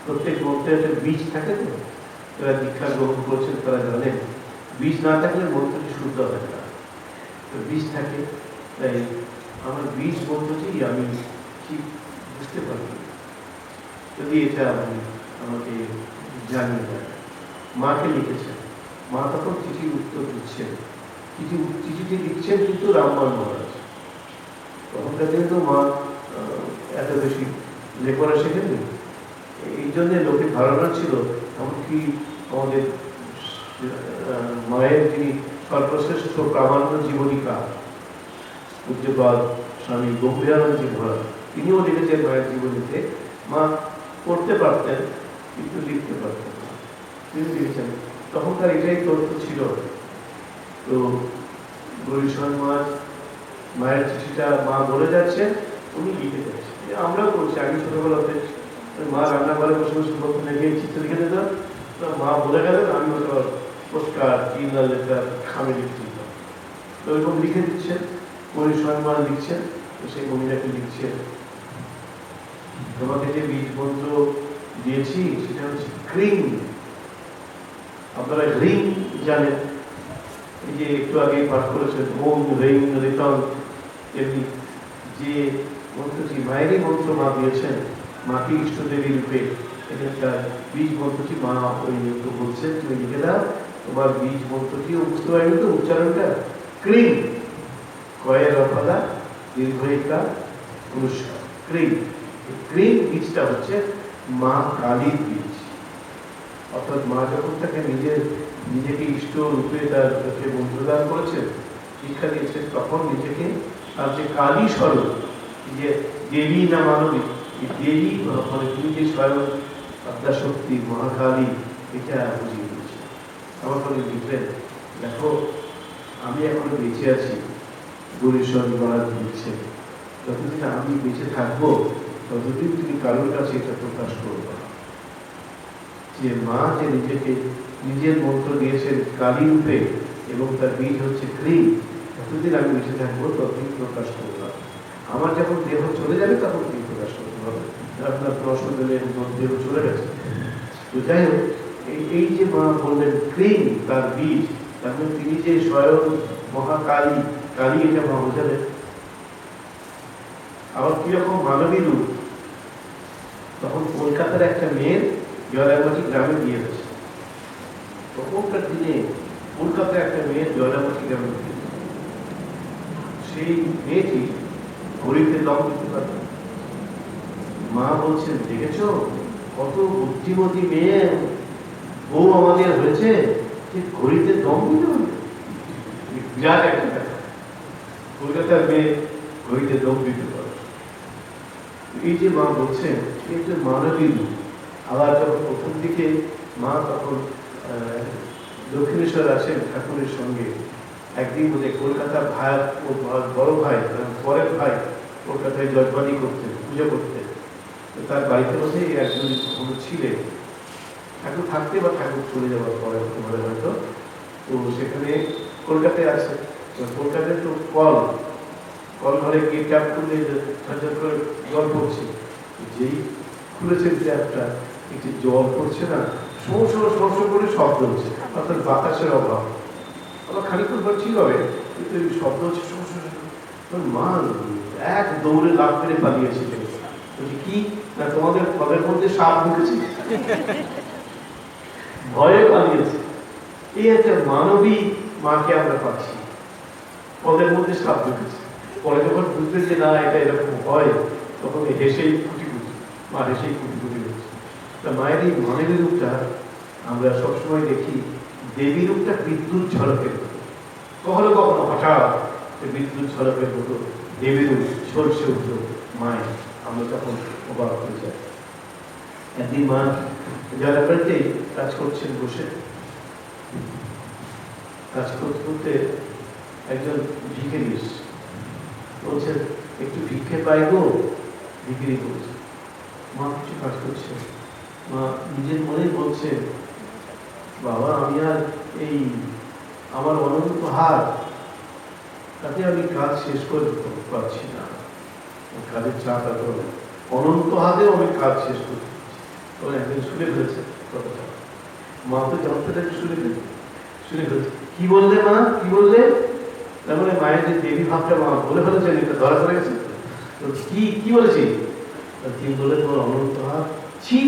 প্রত্যেক মন্ত্রে একটা বীজ থাকে, তো যারা দীক্ষা গ্রহণ করছেন তারা জানেন বীজ না থাকলে মন্ত্রটি শুদ্ধ হয় না, তো বীজ থাকে। তাই আমার বীজ মন্ত্রটি আমি ঠিক বুঝতে পারি, যদি এটা আপনি আমাকে জানিয়ে দেন। মাকে লিখেছেন, মা তখন চিঠির উত্তর দিচ্ছেন, চিঠিটি লিখছেন কিন্তু রামমোহন মহারাজ। তখনকার দিনে তো মা এত বেশি লেখা শেখেননি, এই জন্য লোকের ধারণা ছিল এমনকি আমাদের মায়ের যিনি সর্বশ্রেষ্ঠ প্রামাণ্য জীবনিকা পূজ্যপাদ স্বামী গম্ভীরানন্দ মহারাজ, তিনিও লিখেছেন মায়ের জীবনীতে মা পড়তে পারতেন কিন্তু লিখতে পারতেন না, তিনি লিখেছেন। তখনকার এটাই তথ্য ছিল। তো গৌরীশ্বর মায়ের চিঠিটা মা বলে যাচ্ছে, উনি লিখে যাচ্ছে। আমরাও করছি, আমি ছোটবেলাতে মা রান্না করে বসে বসে বলতে লেগে চিঠি লিখে দিতাম, মা বলে গেলেন আমি ওটা পোস্টকার্ড ইমেল লেটার খামে লিখে দিতাম। তো ওইরকম লিখে দিচ্ছেন, গৌরীশ্বর মা লিখছেন, তো সেই মহিলাকে লিখছেন তোমাকে যে বীজ মন্ত্র দিয়েছি সেটা হচ্ছে ক্রিম। আপনারা রিং জানেন, এই যে একটু আগে পাঠ করেছেন ওম রিং রিটন, এমনি যে মন্ত্রটি মায়েরই মন্ত্র মা দিয়েছেন, মাকে ইষ্টদেবী রূপে, এখানকার বীজ মন্ত্রটি মা ওই মন্ত্র বলছেন তুমি লিখে দাও। তোমার বীজ মন্ত্রটিও বুঝতে পারিনি তো উচ্চারণটা, ক্রিম কয়ের অপদা দীর্ঘিকা পুরস্কার ক্রিম। ক্রিম বীজটা হচ্ছে মা কালীর বীজ, অর্থাৎ মা যখন তাকে নিজেকে ইষ্ট রূপে তার মন্ত্রদান করেছেন, শিক্ষা দিয়েছেন, তখন নিজেকে তার যে কালী স্বরূপ, যে দেবী না মানবী, এই দেবী মানে তিনি যে স্বয়ং আদ্যা শক্তি মহাকালী, এটা বুঝিয়ে দিয়েছে। আমার ফলে লিখলেন দেখো আমি এখনো বেঁচে আছি, গৌরীশ্বর মহারাজ লিখছে যতদিন আমি বেঁচে থাকবো ততদিন তুমি কারোর কাছে এটা প্রকাশ করবো না যে মা যে নিজেকে নিজের মন্ত্র দিয়েছেন কালী রূপে এবং তার বীজ হচ্ছে ক্রিম, যতদিন আমি বেঁচে থাকবো ততদিন প্রকাশ করবো না। আমার যখন দেহ চলে যাবে তখন তিনি প্রকাশ করতে হবে, আপনার প্রশ্ন দিলে দেহ চলে গেছে। তো যাই হোক এই যে মা বললেন ক্রিম তার বীজ, তার মানে তিনি যে স্বয়ং মহাকালী, কালী এটা মা বোঝালেন। আবার কিরকম মানবী রূপ, তখন কলকাতার একটা মেয়ের জয়রামতি গ্রামে বিয়ে হয়েছে। তখনকার দিনে কলকাতার একটা মেয়ের জয়রামতি গ্রামে বিয়ে, সেই মেয়েটি ঘড়িতে দম দিতে পারত। মা বলছেন দেখেছ কত বুদ্ধিমতী মেয়ে বউ আমাদের হয়েছে, যে ঘড়িতে দম দিতে পারবে, বিরাট একটা কথা। কলকাতার মেয়ে ঘড়িতে দম দিতে পারে, এই যে মা বলছেন এই যে মানবী রূপ। আবার যখন প্রথম দিকে মা তখন দক্ষিণেশ্বর আছেন ঠাকুরের সঙ্গে, একদিন বোধহয় কলকাতার ভাই ও বড় ভাই পরের ভাই কলকাতায় জজবানি করতেন, পুজো করতেন, তার বাড়িতে বসে একজন ছিলেন, ঠাকুর থাকতে বা ঠাকুর চলে যাওয়ার পরে তোমাদের হয়তো, তো সেখানে কলকাতায় আছে, কলকাতায় তো কল ঘরে গিয়ে ট্যাপ খুললে করে জল পড়ছে, যেই খুলেছেন ট্যাপটা একটু জল পড়ছে না, শো শো শো শো করে শব্দ হচ্ছে, অর্থাৎ বাতাসের অভাব। আবার খানিকক্ষণ পর ঠিক হবে, কিন্তু এই শব্দ হচ্ছে শো শো শো। তোর মা এক দৌড়ে লাফ মেরে পালিয়েছিল। বলছি কি না, তোমাদের ঘরের মধ্যে সাপ ঢুকেছে, ভয়ে পালিয়েছে। এই একটা মানবী মাকে আমরা পাচ্ছি, পদের মধ্যে সাপ ঢুকেছে। পরে যখন বুঝবে যে না এটা এরকম হয়, তখন হেসেই কুটি কুটি, মা হেসেই কুটি কুটি হচ্ছে। তা মায়ের এই মানবী রূপটা আমরা সবসময় দেখি, দেবী রূপটা বিদ্যুৎ ঝলকের মতো। কখনো কখনো হঠাৎ বিদ্যুৎ ঝলকের মতো দেবী রূপ ঝলসে উঠল মায়ের, আমরা তখন অবাক হয়ে যাই। একদিন মা যারা বাড়িতেই কাজ করছেন বসে, কাজ করতে করতে একজন ভিখারি বলছে একটু ভিক্ষে পাই গো। ভিখারি বলছে, মা কিছু কাজ করছে। মা নিজের মনেই বলছে, বাবা আমি আর এই আমার অনন্ত হাত, তাতে আমি কাজ শেষ করে পারছি না, কাজের চাপ এত, অনন্ত হাতেও আমি কাজ শেষ করতে পারছি। তখন একদিন শুনে ফেলেছে কথাটা, মা তো যন্ত্রটাকে শুনে ফেলেছে। কি বললে মা, কি বললে? তার মানে মায়ের যে দেবী ভাবটা মা বলে ফেলেছেন, এটা ধরা পড়ে গেছে। কি কি বলেছি? তিনি বলে তোমার অনন্ত হাত, ছি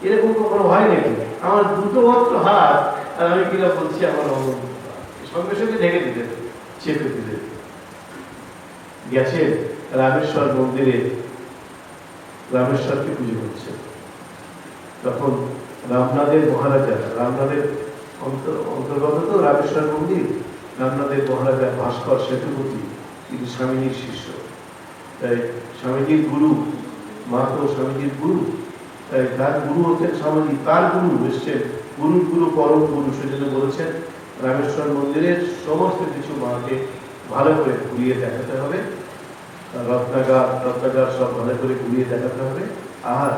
এরকম কখনো হয় নাকি? আমার দুটো মাত্র হাত, আর আমি কিনা বলছি আমার অনন্ত হাত। সঙ্গে সঙ্গে ঢেকে দিতে, চেপে দিতে। গেছে রামেশ্বর মন্দিরে, রামেশ্বরকে পুজো করছে। তখন রামনাথের মহারাজা, রামনাথের অন্তর্গত তো রামেশ্বর মন্দির, রামনাথের মহারাজা ভাস্কর সেতুপতি কিন্তু স্বামীজির শিষ্য, তাই স্বামীজির গুরু, মা তো স্বামীজির গুরু, তাই তার গুরু হচ্ছেন স্বামীজি, তার গুরু এসছেন, গুরু গুরু পরম গুরু। সেজন্য বলেছেন রামেশ্বর মন্দিরের সমস্ত কিছু মাকে ভালো করে ঘুরিয়ে দেখাতে হবে, রত্নাগার সব ভালো করে ঘুরিয়ে দেখাতে হবে। আর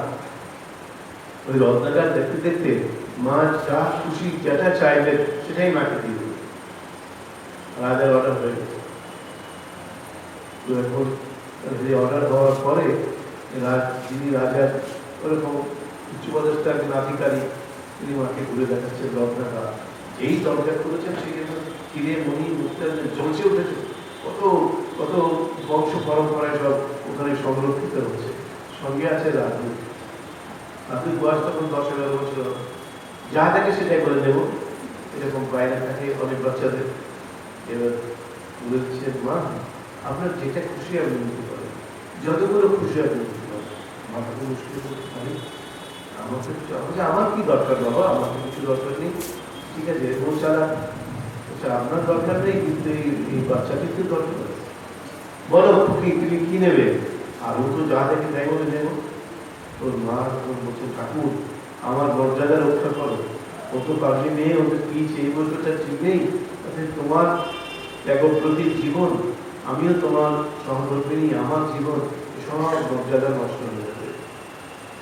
ওই রত্নাগার দেখতে দেখতে মা যা খুশি যেটা চাইবেন সেটাই মাকে দিয়ে দেবে। রাজার অর্ডার হয়ে গেছে। তো এখন অর্ডার হওয়ার পরে যিনি রাজার ওরকম উচ্চপদস্থ একজন আধিকারিক, তিনি মাকে ঘুরে দেখাচ্ছেন রত্নাগার। এই দরজা করেছেন সেখানে কিরে মনি মুক্তা জমছে উঠেছে, কত কত বংশ পরম্পরায় সব ওখানে সংরক্ষিত হচ্ছে। সঙ্গে আছে রাজু, রাজুর বয়স তখন 10-11 বছর। যা থাকে সেটাই করে দেবো, এরকম বাইরে থাকে অনেক বাচ্চাদের। এবার বলে দিচ্ছে, মা আপনার যেটা খুশি আপনি নিতে পারেন, যতগুলো খুশি আপনি নিতে পারেন। মাথাকে মুশকিল করতে পারি, আমাকে আমার কি দরকার বাবা, আমার তো কিছু দরকার নেই। ঠিক আছে ও চালা, আপনার দরকার নেই, কিন্তু এই বাচ্চাটির তো দরকার আছে। বলো তুমি কি নেবে? আর ও তো যা দেখে তাই বলে নেব। তোর মা বলছে, ঠাকুর আমার মর্যাদা রক্ষা করো, ও তো কাজে মেয়ে, ওদের কি সেই বছরটা ঠিক নেই, তোমার ত্যাগপ্রতি জীবন, আমিও তোমার সহধর্মিনী, আমার জীবন সব মর্যাদা নষ্ট হয়ে যাবে।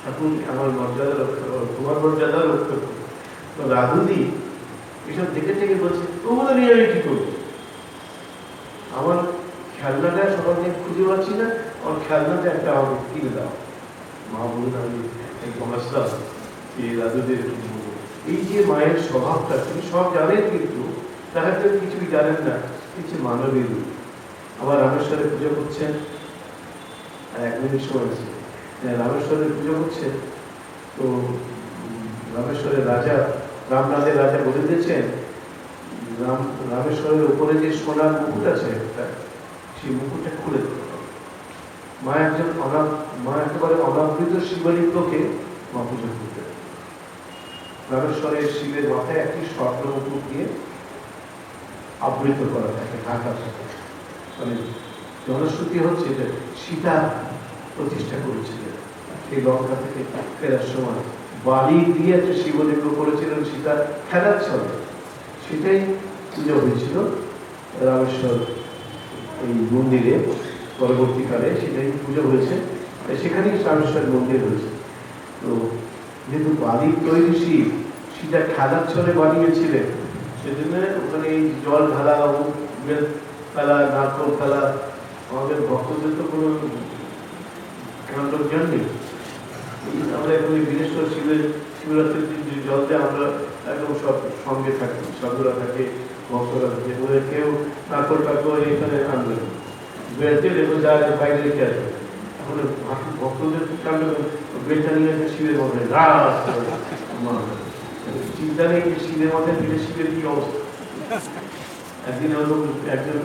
ঠাকুর আমার মর্যাদা রক্ষা করো, তোমার মর্যাদা রক্ষা করো। তো রাধুদি এসব দেখে থেকে বলছে, তোমাদের নিয়ে আমি কি করবো? আমার খেলনাটা সবাইকে খুঁজে পাচ্ছি না, আমার খেলনাটা একটা আমাকে কিনে দাও। মা বলুন আমি আসলাম এই রাধুদের। এই যে মায়ের স্বভাবটা তিনি সব জানেন, কিন্তু তারা তো কিছুই জানেন না, কিছু মানবীয় রূপ। আবার রামেশ্বরে পুজো করছেন, আর 1 মিনিট সময় আছে, রামেশ্বরের পুজো করছেন। তো রামেশ্বরের রাজা, রামনাথের রাজা বলে দিয়েছেন, রামেশ্বরের উপরে যে সোনার মুকুট আছে একটা, সেই মুকুটটা খুলে দিতে হবে। মা একেবারে অনাবৃত শিবলিঙ্গকে মা পুজো করতে। রামেশ্বরের শিবের মাথায় একটি স্বর্ণ মুকুট দিয়ে আবৃত করা থাকে, ঢাকা থাকে। মানে জনশ্রুতি হচ্ছে যে সীতা প্রতিষ্ঠা করেছিলেন, সেই লঙ্কা থেকে ফেরার সময় বালি দিয়ে একটা শিবলিঙ্গ করেছিলেন সীতা খেলার ছলে, সেটাই পুজো হয়েছিল রামেশ্বর এই মন্দিরে। পরবর্তীকালে সেটাই পুজো হয়েছে, সেখানেই রামেশ্বর মন্দির হয়েছে। তো যেহেতু বালির তৈরি শিব, সীতা খেলার ছলে বানিয়েছিলেন, সেজন্য ওখানে এই জল ঢালা, ফেলা, নারকল ফেলা, আমাদের ভক্তদের তো কোনো কাণ্ড জ্ঞান নেই। আমাদের এখন বিশেষ করে শিবরাত্রির দিন যে জল দেয় আমরা একদম সব সঙ্গে থাকি, সাধুরা থাকে, ভক্তরা থাকে, বলে কেউ নারকল টাকল এখানে আনবে বেলতে রেখে যায় বাইরে রেখে আসবে। এখন ভক্তদের কাণ্ড বেলটা নিয়ে আসে শিবের মধ্যে চিন্তা নেই যে শিবের মধ্যে দিলে শিবের কি অবস্থা। একদিন একজন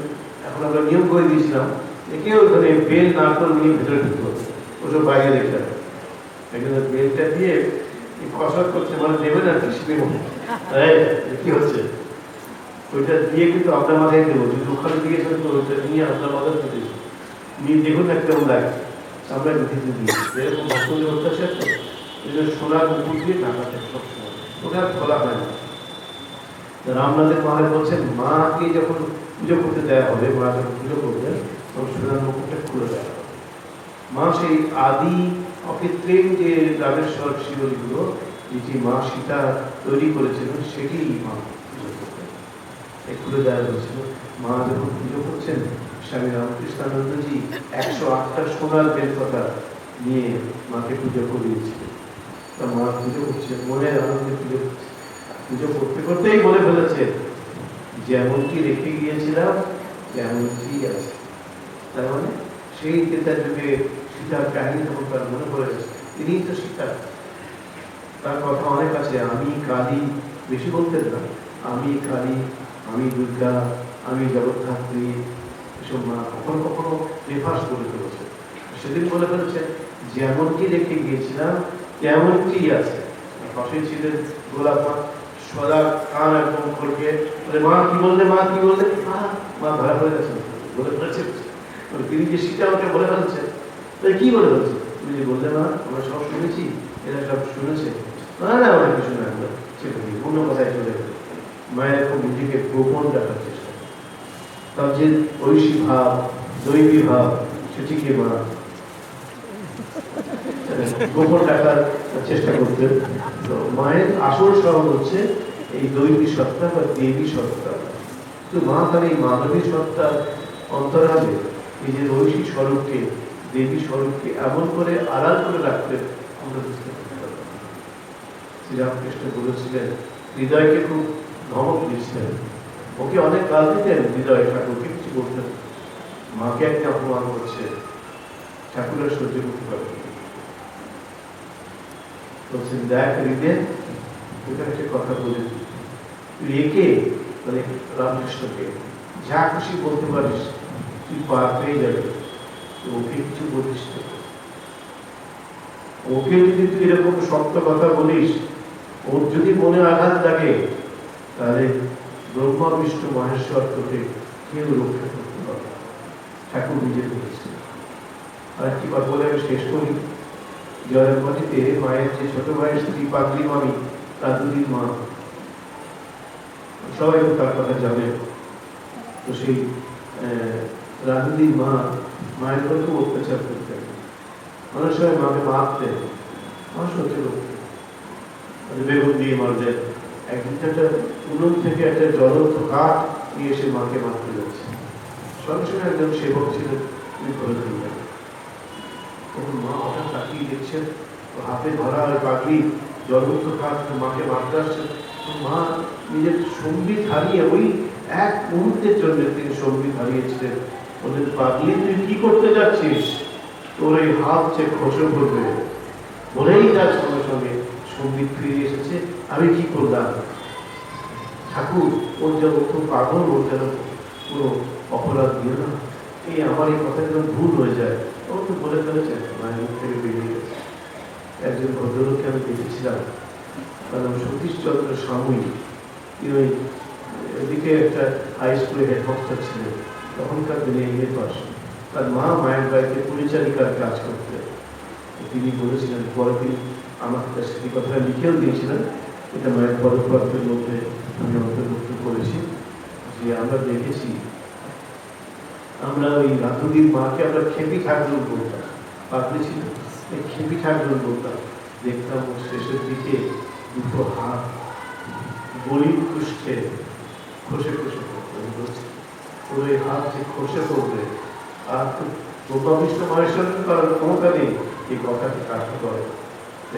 এখন আমরা নিয়ম করে দিয়েছিলাম যে কেউ ওখানে বেল নারকল নিয়ে ভেতরে ঢুকতে হবে, ওসব বাইরে রেখে আসবে। একজন বেলটা দিয়ে কসরত করছে, মানে দেবেন আর কি শিবের মধ্যে কি হচ্ছে ওইটা দিয়ে কিন্তু আপনার মাথায় দেবো, যদি ওখানে দিয়েছেন তো ওইটা নিয়ে আপনার মাথায় দিয়েছি নিয়ে দেখুন না কেমন লাগে। আমরা দিতে দিই এরকম ভক্তদের অত্যাচার তো এই জন্য সোনার উপর দিয়ে ঢাকাতে সবসময় ওটা আর খোলা হয় না। রামনাথের মহারাজ বলছেন মাকে যখন পুজো করতে দেওয়া হবে, মা যখন পুজো করবেন তখন সোনার মুকুটটা খুলে দেওয়া হবে। মা সেই আদি অকৃত্রিম যে রামেশ্বর শিবলিঙ্গ যেটি মা সীতা তৈরি করেছিলেন সেটি মা পুজো করতেন, খুলে দেওয়া হয়েছিল। মা যখন পুজো করছেন স্বামী রামকৃষ্ণানন্দজি 108টা সোনার বেলপাতা নিয়ে মাকে পুজো করিয়েছিলেন। তা মা পুজো করছে, মনের আনন্দে পুজো করছে, পুজো করতে করতেই বলে ফেলেছে যেমনটি রেখে গিয়েছিলাম তেমনটি আছে। তার মানে সেই ক্রেতার যুগে সীতার কাহিনী যখন তার মনে পড়ে গেছে, তিনিই তো সীতা। তার কথা অনেক আছে, আমি কালী, বেশি বলতেন না, আমি কালী, আমি দুর্গা, আমি জগদ্ধাত্রী, এসব মা কখনো কখনো রেফার্স করে ফেলেছে। সেদিন বলে ফেলেছে যেমনটি রেখে গিয়েছিলাম তেমনটি আছে। পাশে ছিলেন গোলাপ মা, সদা কান একদম করকে বলে মা কি বললে, মা কি বললে, মা ধরা পড়ে গেছে, বলে ফেলেছে। তিনি যে সীতা ওকে বলে ফেলছে, কি বলে ফেলছে, তুমি যে বললে মা আমরা সব শুনেছি, এরা সব শুনেছে, না না অনেক কিছু না, অন্য কথায় চলে গেল। মায়ের এখন নিজেকে গোপন রাখার চেষ্টা, তার যে ঐশী ভাব, দৈবী ভাব, সেটিকে মা গোপন রাখার চেষ্টা করতেন। তো মায়ের আসল স্বভাব হচ্ছে এই দৈবী সত্তা বা দেবী সত্তা। তো মা তার এই মানবী সত্তার অন্তরালে নিজের ঐশী স্বরূপকে, দেবী স্বরূপকে এমন করে আড়াল করে রাখতেন আমরা বুঝতে পারতে পারতাম। শ্রীরামকৃষ্ণ বলেছিলেন হৃদয়কে খুব ধমক দিয়েছিলেন, ওকে অনেক গাল দিতেন, হৃদয় ঠাকুরকে কিছু বলতেন, মাকে একটা অপমান করছে, ঠাকুরের সহ্য করতে পারবেন। বলছেন দেখ হৃদয়, তোকে একটা কথা বলে তুই একে মানে রামকৃষ্ণকে যা খুশি বলতে পারিস, তুই পার পেয়ে যাবে, ওকে কিছু বলিস না। ওকে যদি তুই এরকম শক্ত কথা বলিস, ওর যদি মনে আঘাত লাগে, তাহলে ব্রহ্মা বিষ্ণু মহেশ্বর তোকে কেউ রক্ষা করতে পারবে। ঠাকুর নিজে বলেছে। আর একটি কথা বলে আমি শেষ করি, জয়মাটিতে মায়ের যে ছোট ভাইয়ের স্ত্রী পাগলি মামি, রাধুনির মা, সবাই তার কথা জানে। তো সেই রাধুনির মা মায়ের উপর খুব অত্যাচার করতেন, অনেক সময় মাকে মারতেন, মানুষ হচ্ছে করতেন, বেগুন দিয়ে মারতেন। একদিন একটা উনুন থেকে একটা জ্বলন্ত কাঠ নিয়ে এসে মাকে মারতে যাচ্ছে, সঙ্গে সঙ্গে একজন সেবক ছিলেন, তিনি ধরে দিলেন। তখন মা হঠাৎ তাকিয়ে দেখছেন হাতে ধরা ওই পাগলি জ্বলন্ত কাঠ মাকে মারতে আসছেন। মা নিজের সঙ্গীত হারিয়ে ওই এক মুহূর্তের জন্য তিনি সঙ্গীত হারিয়েছিলেন। বললেন পাগলি তুই কি করতে যাচ্ছিস, তোর এই হাত যে খসে পড়বে। বলেই তার সঙ্গে সঙ্গে সঙ্গীত ফিরে এসেছে, আমি কি করলাম, ঠাকুর ওর যেন খুব পাগল, ওর যেন পুরো অপরাধ দিও না, এই আমার এই কথা যেন ভুল হয়ে যায়। ও তো বলে ফেলেছে, মায়ের মুখ থেকে বেরিয়ে গেছে। একজন ভদ্রলোককে আমি দেখেছিলাম, তার নাম সতীশচন্দ্র স্বামী, ওই এদিকে একটা হাই স্কুলে হেডমাস্টার ছিলেন, তখনকার দিনে এমএ পাস। তার মা মায়ের বাড়িতে পরিচারিকার কাজ করতে। তিনি বলেছিলেন, পরের দিন আমার কাছে সেই কথাটা লিখেও দিয়েছিলেন, এটা মায়ের পদপত্রের মধ্যে আমি অন্তর্ভুক্ত করেছি, যে আমরা দেখেছি, আমরা ওই রাধুনির মাকে আমরা খেপি ঠাকুর বলতাম, পাগলি ছিল, এই খেপি ঠাকুর বলতাম। দেখতাম ওর শেষের দিকে দুটো হাত গরিব কুষ্ঠে খসে খসে পড়ছে, ওর ওই হাত যে খসে পড়বে, আর তো প্রভাবিষ্ট মানুষের কারণ ক্ষমতা নেই এই কথাটি কার্যকর।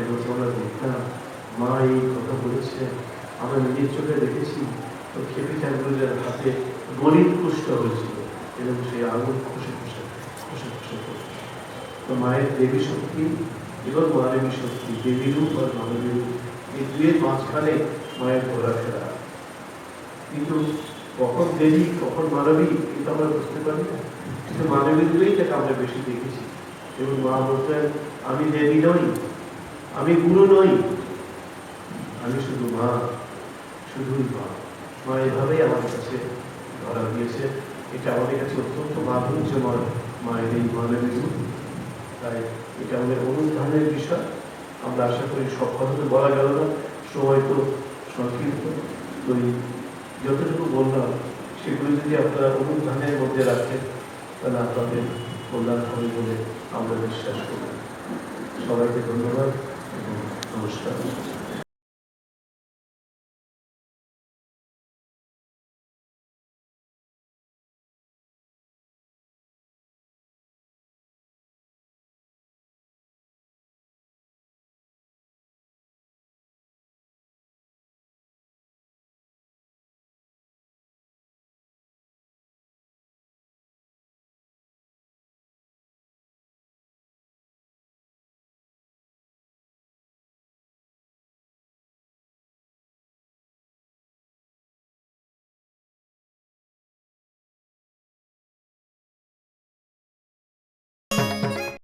এবং আমরা দেখতাম মা এই কথা বলেছে, আমরা নিজের চোখে দেখেছি। তো খেপি ঠাকুরের হাতে গরিব কুষ্ঠ হয়েছিল এবং সেই আগুন খুশে খুশে খুশে খুশে করত। তো মায়ের দেবী শক্তি এবং মানবী শক্তি, দেবী রূপ আর মানবী রূপ, এই দুয়ের মাঝখানে মায়ের ঘোরাফেরা। কিন্তু কখন দেবী কখন মানবী এটা আমরা বুঝতে পারি না, কিন্তু মানবী রূপেই তাকে আমরা বেশি দেখেছি। এবং মা বলতেন, আমি দেবী নই, আমি গুরু নই, আমি শুধু মা, শুধুই মা। মা এভাবেই আমার কাছে ধরা দিয়েছে। এটা আমাদের কাছে অত্যন্ত মাধুর্যময় মায়ের এই মানবী রূপ। তাই এটা আমাদের অনুধানের বিষয়। আমরা আশা করি সব কথা তো বলা গেল না, সময় তো সংক্ষিপ্ত। তো যতটুকু বললাম সেগুলো যদি আপনারা অনুধানের মধ্যে রাখেন তাহলে আপনাদের কল্যাণ হবে বলে আমরা বিশ্বাস করি। সবাইকে ধন্যবাদ এবং নমস্কার।